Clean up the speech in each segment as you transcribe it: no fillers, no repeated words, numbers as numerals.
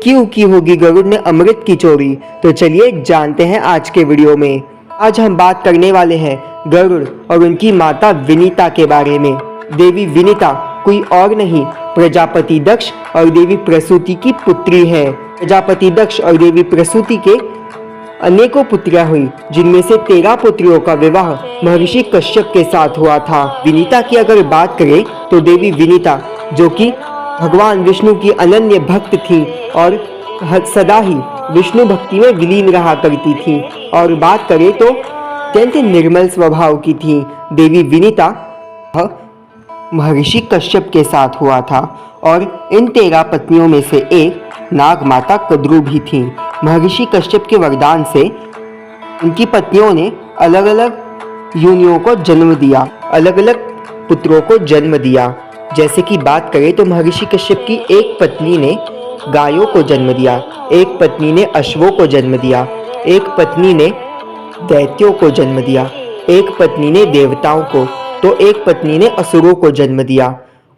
क्यों की होगी गरुड़ ने अमृत की चोरी? तो चलिए जानते हैं आज के वीडियो में। आज हम बात करने वाले हैं गरुड़ और उनकी माता विनीता के बारे में। देवी विनीता कोई और नहीं, प्रजापति दक्ष और देवी प्रसूति की पुत्री है। प्रजापति दक्ष और देवी प्रसूति के अनेकों पुत्रियां हुई, जिनमें से 13 पुत्रियों का विवाह महर्षि कश्यप के साथ हुआ था। विनीता की अगर बात करें तो देवी विनीता, जो कि भगवान विष्णु की अनन्य भक्त थी और सदा ही विष्णु भक्ति में विलीन रहा करती थी, और बात करें तो अत्यंत निर्मल स्वभाव की थी। देवी विनीता महर्षि कश्यप के साथ हुआ था और इन 13 पत्नियों में से एक नाग माता कद्रू भी थी। महर्षि कश्यप के वरदान से उनकी पत्नियों ने अलग अलग योनियों को जन्म दिया, अलग अलग पुत्रों को जन्म दिया। जैसे कि बात करें तो महर्षि कश्यप की एक पत्नी ने गायों को जन्म दिया, एक पत्नी ने अश्वों को जन्म दिया, एक पत्नी ने दैत्यों को जन्म दिया, एक पत्नी ने देवताओं को, तो एक पत्नी ने असुरों को जन्म दिया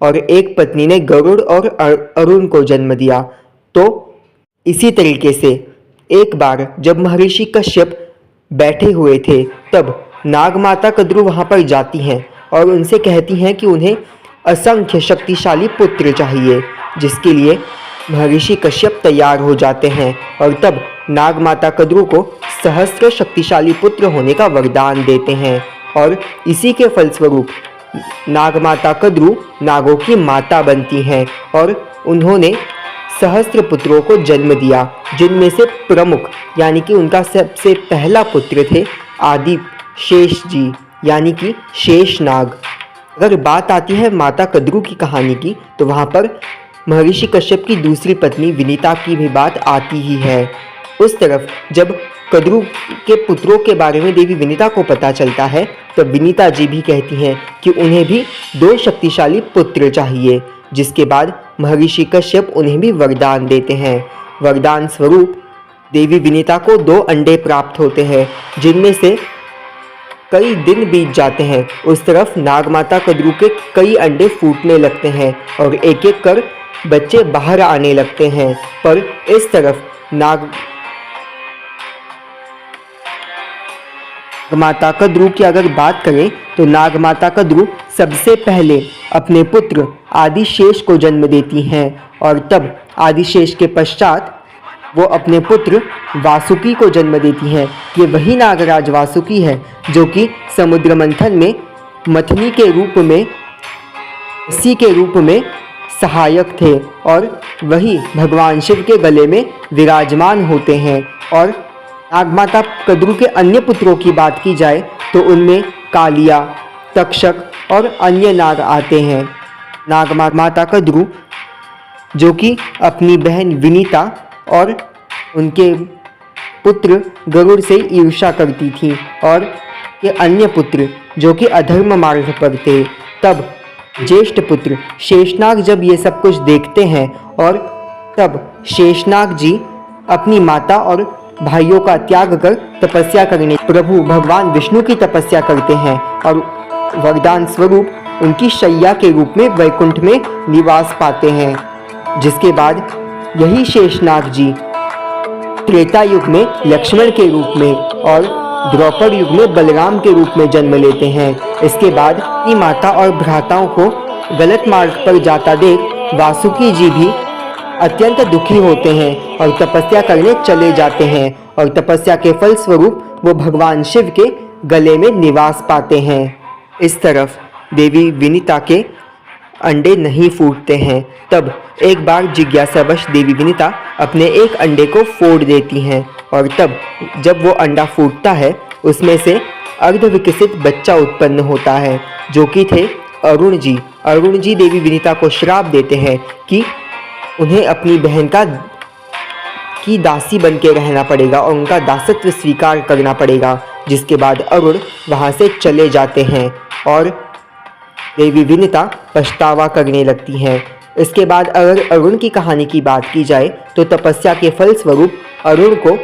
और एक पत्नी ने गरुड़ और अरुण को जन्म दिया। तो इसी तरीके से एक बार जब महर्षि कश्यप बैठे हुए थे, तब नाग माता कद्रू वहां पर जाती हैं और उनसे कहती हैं कि उन्हें असंख्य शक्तिशाली पुत्र चाहिए, जिसके लिए महर्षि कश्यप तैयार हो जाते हैं और तब नाग माता कद्रू को सहस्त्र शक्तिशाली पुत्र होने का वरदान देते हैं। और इसी के फलस्वरूप नाग माता कद्रू नागों की माता बनती हैं और उन्होंने सहस्त्र पुत्रों को जन्म दिया, जिनमें से प्रमुख यानी कि उनका सबसे पहला पुत्र थे आदि शेष जी, यानी कि शेषनाग। अगर बात आती है माता कद्रू की कहानी की, तो वहाँ पर महर्षि कश्यप की दूसरी पत्नी विनीता की भी बात आती ही है। उस तरफ जब कद्रू के पुत्रों के बारे में देवी विनीता को पता चलता है, तो विनीता जी भी कहती हैं कि उन्हें भी 2 शक्तिशाली पुत्र चाहिए, जिसके बाद महर्षि कश्यप उन्हें भी वरदान देते हैं। वरदान स्वरूप देवी विनीता को 2 अंडे प्राप्त होते हैं, जिनमें से कई दिन बीत जाते हैं। उस तरफ नागमाता कद्रू के कई अंडे फूटने लगते हैं और एक एक कर बच्चे बाहर आने लगते हैं। पर इस तरफ नागमाता कद्रू की अगर बात करें तो नागमाता कद्रू सबसे पहले अपने पुत्र आदिशेष को जन्म देती हैं और तब आदिशेष के पश्चात वो अपने पुत्र वासुकी को जन्म देती हैं। ये वही नागराज वासुकी है जो कि समुद्र मंथन में मथनी के रूप में, रस्सी के रूप में सहायक थे और वही भगवान शिव के गले में विराजमान होते हैं। और नागमाता कद्रू के अन्य पुत्रों की बात की जाए तो उनमें कालिया, तक्षक और अन्य नाग आते हैं। नागमाता कद्रू जो कि अपनी बहन विनीता और उनके पुत्र गरुड़ से ईर्ष्या करती थी और के अन्य पुत्र जो कि अधर्म मार्ग पर थे, तब ज्येष्ठ पुत्र शेषनाग जब ये सब कुछ देखते हैं और तब शेषनाग जी अपनी माता और भाइयों का त्याग कर तपस्या करने प्रभु भगवान विष्णु की तपस्या करते हैं और वरदान स्वरूप उनकी शैया के रूप में वैकुंठ में निवास पाते हैं। जिसके बाद यही शेषनाग जी त्रेता युग में लक्ष्मण के रूप में और द्रौपद युग में बलराम के रूप में जन्म लेते हैं। इसके बाद अपनी माता और भ्राताओं को गलत मार्ग पर जाता देख वासुकी जी भी अत्यंत दुखी होते हैं और तपस्या करने चले जाते हैं और तपस्या के फल स्वरूप वो भगवान शिव के गले में निवास पाते हैं। इस तरफ देवी विनीता के अंडे नहीं फूटते हैं। तब एक बार जिज्ञासावश देवी विनीता अपने एक अंडे को फोड़ देती हैं और तब जब वो अंडा फूटता है उसमें से अर्धविकसित बच्चा उत्पन्न होता है, जो कि थे अरुण जी। अरुण जी देवी विनीता को श्राप देते हैं कि उन्हें अपनी बहन की दासी बन के रहना पड़ेगा और उनका दासत्व स्वीकार करना पड़ेगा। जिसके बाद अरुण वहाँ से चले जाते हैं और देवी विनीता पछतावा करने लगती हैं। इसके बाद अगर अरुण की कहानी की बात की जाए तो तपस्या के फल स्वरूप अरुण को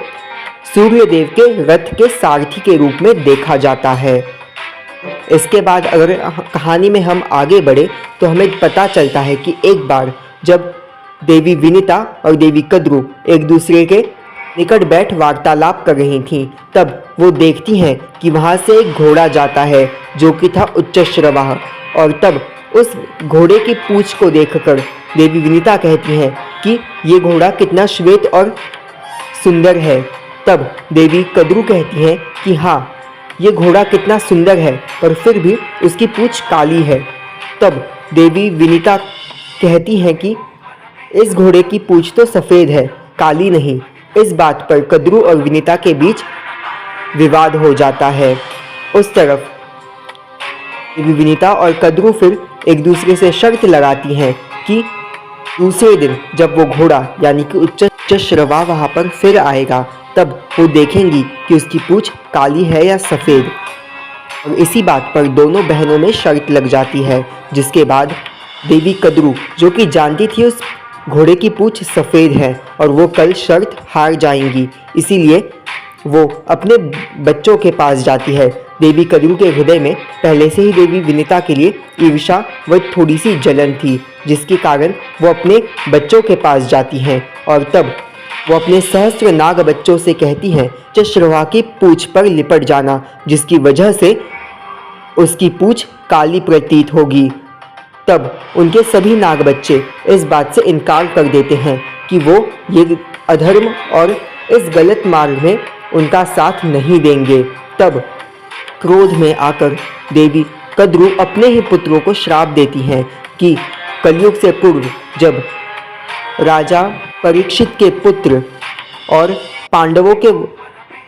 सूर्यदेव के रथ के सारथी के रूप में देखा जाता है। इसके बाद अगर कहानी में हम आगे बढ़े तो हमें पता चलता है कि एक बार जब देवी विनीता और देवी कद्रू एक दूसरे के निकट बैठ वार्तालाप कर रही थीं। तब वो देखती हैं कि वहाँ से एक घोड़ा जाता है जो कि था उच्चश्रवाह, और तब उस घोड़े की पूंछ को देखकर देवी विनीता कहती हैं कि ये घोड़ा कितना श्वेत और सुंदर है। तब देवी कद्रू कहती हैं कि हाँ, ये घोड़ा कितना सुंदर है, पर फिर भी उसकी पूंछ काली है। तब देवी विनीता कहती हैं कि इस घोड़े की पूंछ तो सफ़ेद है, काली नहीं। इस बात पर कद्रू और विनीता के बीच विवाद हो जाता है। उस तरफ देवी विनीता और कद्रू फिर एक दूसरे से शर्त लगाती हैं कि दूसरे दिन जब वो घोड़ा यानी कि उच्चश्रवा वहाँ पर फिर आएगा, तब वो देखेंगी कि उसकी पूंछ काली है या सफ़ेद। और इसी बात पर दोनों बहनों में शर्त लग जाती है, जिसके बाद देवी कद्रू, जो कि जानती थी उस घोड़े की पूंछ सफ़ेद है और वो कल शर्त हार जाएंगी, इसीलिए वो अपने बच्चों के पास जाती है। देवी कद्रू के हृदय में पहले से ही देवी विनीता के लिए ईर्ष्या व थोड़ी सी जलन थी, जिसके कारण वो अपने बच्चों के पास जाती हैं। और तब वो अपने सहस्त्र नाग बच्चों से कहती हैं उच्चश्रवा की पूंछ पर लिपट जाना, जिसकी वजह से उसकी पूंछ काली प्रतीत होगी। तब उनके सभी नाग बच्चे इस बात से इनकार कर देते हैं कि वो ये अधर्म और इस गलत मार्ग में उनका साथ नहीं देंगे। तब क्रोध में आकर देवी कद्रू अपने ही पुत्रों को श्राप देती हैं कि कलयुग से पूर्व जब राजा परीक्षित के पुत्र और पांडवों के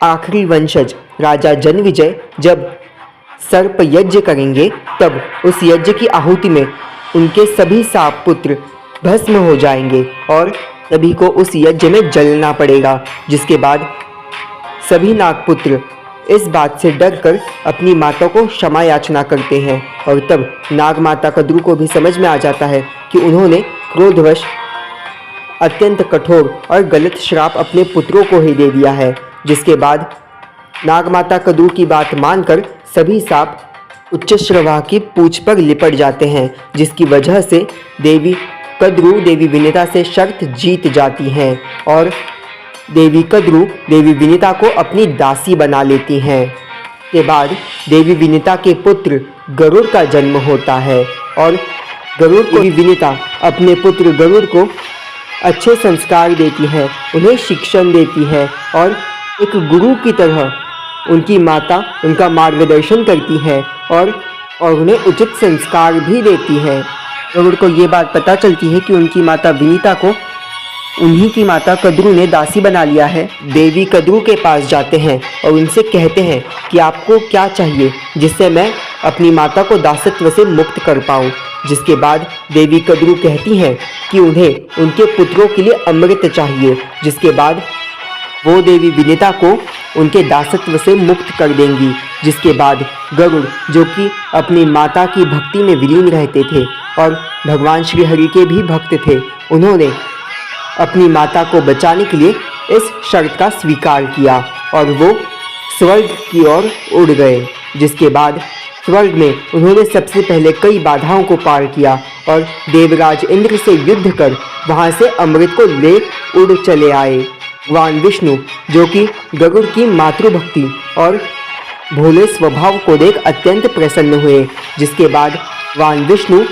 आखिरी वंशज राजा जनविजय जब सर्प यज्ञ करेंगे, तब उस यज्ञ की आहुति में उनके सभी साप पुत्र भस्म हो जाएंगे और सभी को उस यज्ञ में जलना पड़ेगा। जिसके बाद सभी नागपुत्र इस बात से डरकर अपनी माता को क्षमा याचना करते हैं। और तब नाग माता कद्रू को भी समझ में आ जाता है कि उन्होंने क्रोधवश अत्यंत कठोर और गलत श्राप अपने पुत्रों को ही दे दिया है। जिसके बाद नाग माता कद्रू की बात मानकर सभी सांप उच्चश्रवा की पूंछ पर लिपट जाते हैं, जिसकी वजह से देवी कद्रू देवी विनीता से शर्त जीत जाती हैं और देवी कद्रू देवी विनीता को अपनी दासी बना लेती हैं। के बाद देवी विनीता के पुत्र गरुड़ का जन्म होता है और गरुड़ को देवी विनीता अपने पुत्र गरुड़ को अच्छे संस्कार देती है, उन्हें शिक्षण देती है और एक गुरु की तरह उनकी माता उनका मार्गदर्शन करती है और उन्हें उचित संस्कार भी देती है। गरुड़ को ये बात पता चलती है कि उनकी माता विनीता को उन्हीं की माता कद्रू ने दासी बना लिया है। देवी कद्रू के पास जाते हैं और उनसे कहते हैं कि आपको क्या चाहिए जिससे मैं अपनी माता को दासत्व से मुक्त कर पाऊँ। जिसके बाद देवी कद्रू कहती हैं कि उन्हें उनके पुत्रों के लिए अमृत चाहिए। जिसके बाद वो देवी विनीता को उनके दासत्व से मुक्त कर देंगी। जिसके बाद गरुड़, जो कि अपनी माता की भक्ति में विलीन रहते थे और भगवान श्री हरि के भी भक्त थे, उन्होंने अपनी माता को बचाने के लिए इस शर्त का स्वीकार किया और वो स्वर्ग की ओर उड़ गए। जिसके बाद स्वर्ग में उन्होंने सबसे पहले कई बाधाओं को पार किया और देवराज इंद्र से युद्ध कर वहाँ से अमृत को ले उड़ चले आए। भगवान विष्णु, जो कि गरुड़ की मातृभक्ति और भोले स्वभाव को देख अत्यंत प्रसन्न हुए। जिसके बाद भगवान विष्णु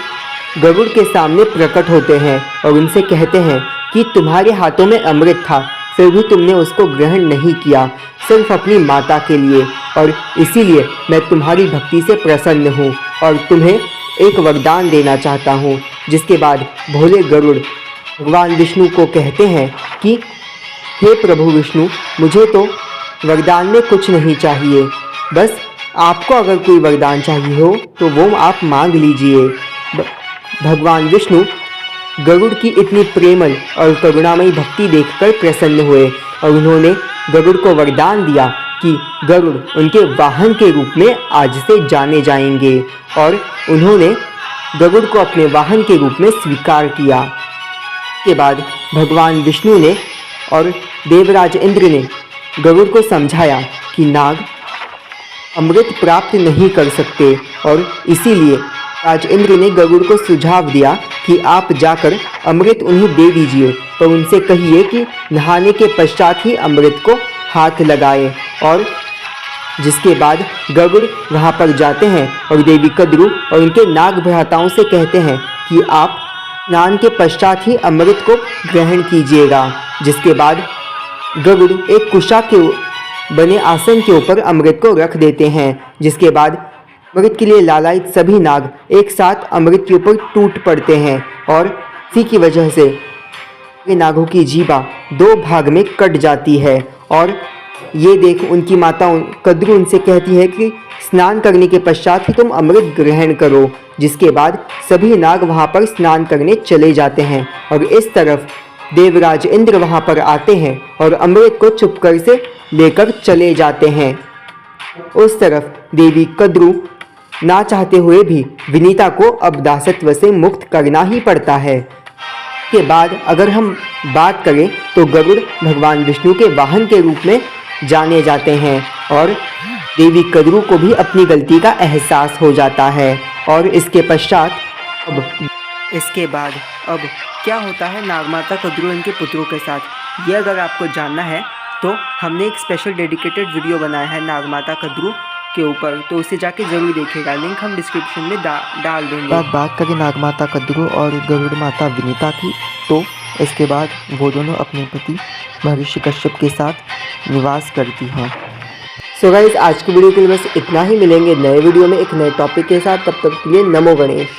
गरुड़ के सामने प्रकट होते हैं और उनसे कहते हैं कि तुम्हारे हाथों में अमृत था, फिर भी तुमने उसको ग्रहण नहीं किया, सिर्फ अपनी माता के लिए, और इसीलिए मैं तुम्हारी भक्ति से प्रसन्न हूँ और तुम्हें एक वरदान देना चाहता हूँ। जिसके बाद भोले गरुड़ भगवान विष्णु को कहते हैं कि हे प्रभु विष्णु, मुझे तो वरदान में कुछ नहीं चाहिए, बस आपको अगर कोई वरदान चाहिए हो तो वो आप मांग लीजिए। भगवान विष्णु गरुड़ की इतनी प्रेमल और करुणामयी भक्ति देखकर प्रसन्न हुए और उन्होंने गरुड़ को वरदान दिया कि गरुड़ उनके वाहन के रूप में आज से जाने जाएंगे और उन्होंने गरुड़ को अपने वाहन के रूप में स्वीकार किया। के बाद भगवान विष्णु ने और देवराज इंद्र ने गरुड़ को समझाया कि नाग अमृत प्राप्त नहीं कर सकते और इसीलिए राज इंद्र ने गरुड़ को सुझाव दिया कि आप जाकर अमृत उन्हें दे दीजिए, तो उनसे कहिए कि नहाने के पश्चात ही अमृत को हाथ लगाए। और जिसके बाद गरुड़ वहाँ पर जाते हैं और देवी कद्रू और उनके नाग भ्राताओं से कहते हैं कि आप स्नान के पश्चात ही अमृत को ग्रहण कीजिएगा। जिसके बाद गरुड़ एक कुशा के बने आसन के ऊपर अमृत को रख देते हैं। जिसके बाद अमृत के लिए लालायित सभी नाग एक साथ अमृत के ऊपर टूट पड़ते हैं और इसी की वजह से नागों की जीवा दो भाग में कट जाती है। और ये देख उनकी माता कद्रू उनसे कहती है कि स्नान करने के पश्चात ही तुम अमृत ग्रहण करो। जिसके बाद सभी नाग वहाँ पर स्नान करने चले जाते हैं और इस तरफ देवराज इंद्र वहाँ पर आते हैं और अमृत को चुपकर से लेकर चले जाते हैं। उस तरफ देवी कद्रू ना चाहते हुए भी विनीता को अब दासत्व से मुक्त करना ही पड़ता है। के बाद अगर हम बात करें तो गरुड़ भगवान विष्णु के वाहन के रूप में जाने जाते हैं और देवी कद्रू को भी अपनी गलती का एहसास हो जाता है। और इसके पश्चात अब क्या होता है नागमाता कद्रू इनके पुत्रों के साथ, ये अगर आपको जानना है तो हमने एक स्पेशल डेडिकेटेड वीडियो बनाया है नागमाता कद्रू के ऊपर, तो उसे जाके जरूर देखिएगा, लिंक हम डिस्क्रिप्शन में डाल देंगे। बात करें नागमाता कद्रू और गरुड़ माता विनीता की, तो इसके बाद वो दोनों अपने पति महर्षि कश्यप के साथ निवास करती हैं। सो गाइस, आज की वीडियो के लिए बस इतना ही। मिलेंगे नए वीडियो में एक नए टॉपिक के साथ, तब तक के लिए नमो गणेश।